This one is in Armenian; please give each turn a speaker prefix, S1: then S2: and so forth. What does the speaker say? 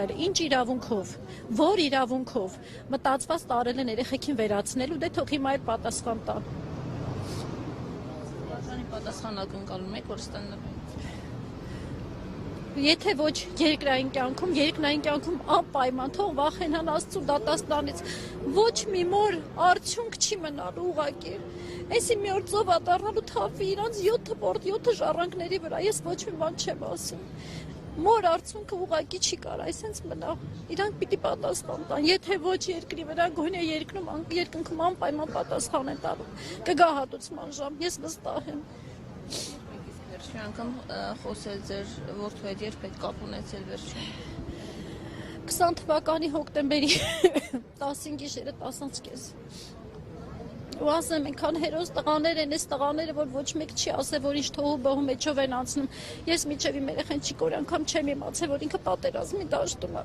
S1: Ինչ իրավունքով, որ իրավունքով մտածված տարել են երեխեքին վերացնելու, դե թող հիմա էլ պատասխան տա։
S2: Բաժանի պատասխան ակնկալում եք, որ ստանալու։
S1: Եթե ոչ երկրային կյանքում անպայման թող վախենան Աստծու դատաստանից, ոչ մի մոր արդյունք չի մնալու ուղղակի։ Էսի մի օր ծովա դառնալու թափվի իրանց 7 ժառանգների վրա, ես ոչ մի բան չեմ ասում։ Մոր արդյունքը ուղղակի չի կարա, այսենց մնա։ Իրանք պիտի պատասխան տան, եթե ոչ երկրի վրա, գոնե երկնքում անպայման պատասխան են տալու։ Կգա հատուցման ժամ, ես վստահ եմ։
S2: Վերջին անգամ խոսել ձեր որդու հետ երբ եք կապ ունեցել վերջին։
S1: 20 թվականի հոկտեմբերի 10-ին գիշերը 10:30 ու ասեմ, այնքան հերոս տղաներ են, այս տղաները, որ ոչ մեկ չի ասել, որ ինչ թողու բողու մեջով են անցնում։ Ես միջև իմ երեխան չի կոր անգամ չեմ իմացել, որ ինքը պատերազմի դաշտում է։